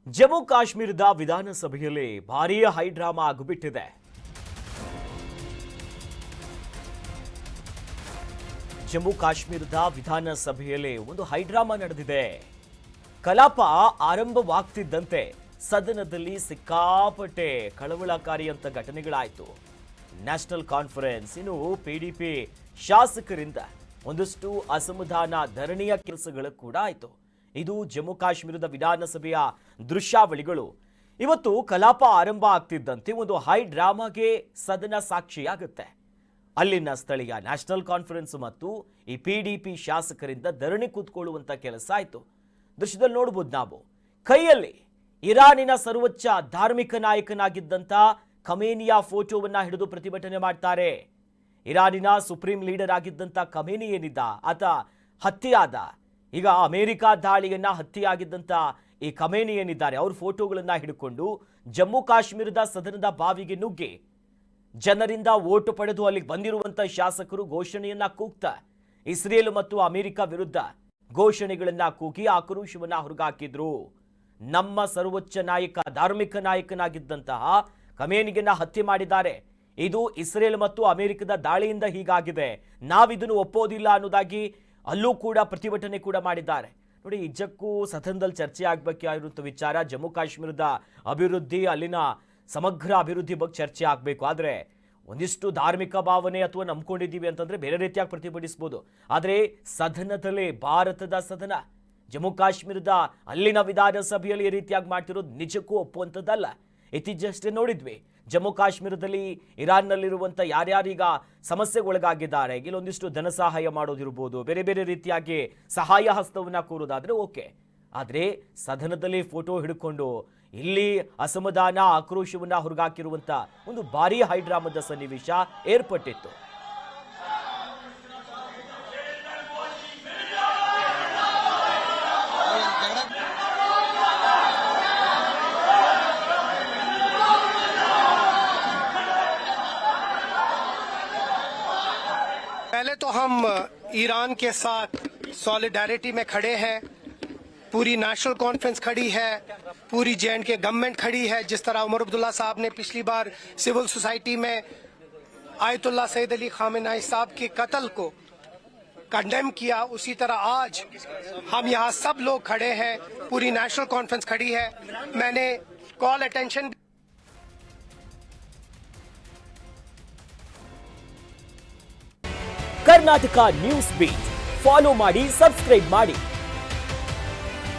ಜಮ್ಮು ಕಾಶ್ಮೀರದ ವಿಧಾನಸಭೆಯಲ್ಲಿ ಭಾರೀ ಹೈಡ್ರಾಮಾ ಆಗಿಬಿಟ್ಟಿದೆ. ಜಮ್ಮು ಕಾಶ್ಮೀರದ ವಿಧಾನಸಭೆಯಲ್ಲಿ ಒಂದು ಹೈಡ್ರಾಮಾ ನಡೆದಿದೆ. ಕಲಾಪ ಆರಂಭವಾಗ್ತಿದ್ದಂತೆ ಸದನದಲ್ಲಿ ಸಿಕ್ಕಾಪಟ್ಟೆ ಕಳವಳಕಾರಿಯಂತ ಘಟನೆಗಳಾಯಿತು. ನ್ಯಾಷನಲ್ ಕಾನ್ಫರೆನ್ಸ್ ಇನ್ನು ಪಿಡಿಪಿ ಶಾಸಕರಿಂದ ಒಂದಷ್ಟು ಅಸಮಾಧಾನ ಧರಣಿಯ ಕೆಲಸಗಳು ಕೂಡ ಆಯಿತು. ಇದು ಜಮ್ಮು ಕಾಶ್ಮೀರದ ವಿಧಾನಸಭೆಯ ದೃಶ್ಯಾವಳಿಗಳು. ಇವತ್ತು ಕಲಾಪ ಆರಂಭ ಆಗ್ತಿದ್ದಂತೆ ಒಂದು ಹೈ ಡ್ರಾಮಾಗೆ ಸದನ ಸಾಕ್ಷಿಯಾಗುತ್ತೆ. ಅಲ್ಲಿನ ಸ್ಥಳೀಯ ನ್ಯಾಷನಲ್ ಕಾನ್ಫರೆನ್ಸ್ ಮತ್ತು ಈ ಪಿಡಿಪಿ ಶಾಸಕರಿಂದ ಧರಣಿ ಕೂತ್ಕೊಳ್ಳುವಂತ ಕೆಲಸ ಆಯಿತು. ದೃಶ್ಯದಲ್ಲಿ ನೋಡಬಹುದು ನಾವು, ಕೈಯಲ್ಲಿ ಇರಾನಿನ ಸರ್ವೋಚ್ಚ ಧಾರ್ಮಿಕ ನಾಯಕನಾಗಿದ್ದಂಥ ಖಮೇನಿಯ ಫೋಟೋವನ್ನ ಹಿಡಿದು ಪ್ರತಿಭಟನೆ ಮಾಡ್ತಾರೆ. ಇರಾನಿನ ಸುಪ್ರೀಂ ಲೀಡರ್ ಆಗಿದ್ದಂಥ ಖಮೇನಿ ಏನಿದ್ದ ಆತ ಹತ್ಯೆಯಾದ. ಈಗ ಅಮೆರಿಕ ದಾಳಿಯನ್ನ ಹತ್ಯೆಯಾಗಿದ್ದಂಥ ಈ ಖಮೇನಿ ಏನಿದ್ದಾರೆ ಅವ್ರ ಫೋಟೋಗಳನ್ನ ಹಿಡ್ಕೊಂಡು ಜಮ್ಮು ಕಾಶ್ಮೀರದ ಸದನದ ಬಾವಿಗೆ ನುಗ್ಗಿ ಜನರಿಂದ ಓಟು ಪಡೆದು ಅಲ್ಲಿಗೆ ಬಂದಿರುವಂತ ಶಾಸಕರು ಘೋಷಣೆಯನ್ನ ಕೂಗ್ತಾ ಇಸ್ರೇಲ್ ಮತ್ತು ಅಮೆರಿಕ ವಿರುದ್ಧ ಘೋಷಣೆಗಳನ್ನ ಕೂಗಿ ಆಕ್ರೋಶವನ್ನ ಹೊರಗಾಕಿದ್ರು. ನಮ್ಮ ಸರ್ವೋಚ್ಚ ನಾಯಕ, ಧಾರ್ಮಿಕ ನಾಯಕನಾಗಿದ್ದಂತಹ ಖಮೇನಿಯನ್ನ ಹತ್ಯೆ ಮಾಡಿದ್ದಾರೆ. ಇದು ಇಸ್ರೇಲ್ ಮತ್ತು ಅಮೆರಿಕದ ದಾಳಿಯಿಂದ ಹೀಗಾಗಿದೆ, ನಾವಿದನ್ನು ಒಪ್ಪೋದಿಲ್ಲ ಅನ್ನೋದಾಗಿ ಅಲ್ಲೂ ಕೂಡ ಪ್ರತಿಭಟನೆ ಕೂಡ ಮಾಡಿದ್ದಾರೆ. ನೋಡಿ, ನಿಜಕ್ಕೂ ಸದನದಲ್ಲಿ ಚರ್ಚೆ ಆಗಬೇಕಾಗಿರುವಂಥ ವಿಚಾರ ಜಮ್ಮು ಕಾಶ್ಮೀರದ ಅಭಿವೃದ್ಧಿ, ಅಲ್ಲಿನ ಸಮಗ್ರ ಅಭಿವೃದ್ಧಿ ಬಗ್ಗೆ ಚರ್ಚೆ ಆಗಬೇಕು. ಆದರೆ ಒಂದಿಷ್ಟು ಧಾರ್ಮಿಕ ಭಾವನೆ ಅಥವಾ ನಂಬ್ಕೊಂಡಿದ್ದೀವಿ ಅಂತಂದ್ರೆ ಬೇರೆ ರೀತಿಯಾಗಿ ಪ್ರತಿಭಟಿಸಬಹುದು. ಆದರೆ ಸದನದಲ್ಲಿ, ಭಾರತದ ಸದನ, ಜಮ್ಮು ಕಾಶ್ಮೀರದ ಅಲ್ಲಿನ ವಿಧಾನಸಭೆಯಲ್ಲಿ ಈ ರೀತಿಯಾಗಿ ಮಾಡ್ತಿರೋದು ನಿಜಕ್ಕೂ ಒಪ್ಪುವಂಥದ್ದಲ್ಲ. ಇತ್ತೀಚೆಗಷ್ಟೇ ನೋಡಿದ್ವಿ, ಜಮ್ಮು ಕಾಶ್ಮೀರದಲ್ಲಿ ಇರಾನ್ನಲ್ಲಿರುವಂಥ ಯಾರ್ಯಾರೀಗ ಸಮಸ್ಯೆಗೊಳಗಾಗಿದ್ದಾರೆ, ಇಲ್ಲೊಂದಿಷ್ಟು ಧನ ಸಹಾಯ ಮಾಡೋದಿರ್ಬೋದು, ಬೇರೆ ಬೇರೆ ರೀತಿಯಾಗಿ ಸಹಾಯ ಹಸ್ತವನ್ನ ಕೋರೋದಾದ್ರೆ ಓಕೆ. ಆದರೆ ಸದನದಲ್ಲಿ ಫೋಟೋ ಹಿಡ್ಕೊಂಡು ಇಲ್ಲಿ ಅಸಮಾಧಾನ, ಆಕ್ರೋಶವನ್ನ ಹೊರಗಾಕಿರುವಂಥ ಒಂದು ಭಾರೀ ಹೈಡ್ರಾಮದ ಸನ್ನಿವೇಶ ಏರ್ಪಟ್ಟಿತ್ತು. पहले तो हम ईरान के साथ सॉलिडारिटी में खड़े हैं, पूरी नेशनल कॉन्फ्रेंस खड़ी है, पूरी जे&के गवर्नमेंट खड़ी है. जिस तरह उमर अब्दुल्ला साहब ने पिछली बार सिविल सोसाइटी में आयतुल्लाह सैयद अली खामेनी साहब के कत्ल को कंडेम किया, उसी तरह आज हम यहाँ सब लोग खड़े हैं, पूरी नेशनल कॉन्फ्रेंस खड़ी है. मैंने call attention Karnataka news beat follow ಮಾಡಿ, ಸಬ್ಸ್ಕ್ರೈಬ್ ಮಾಡಿ.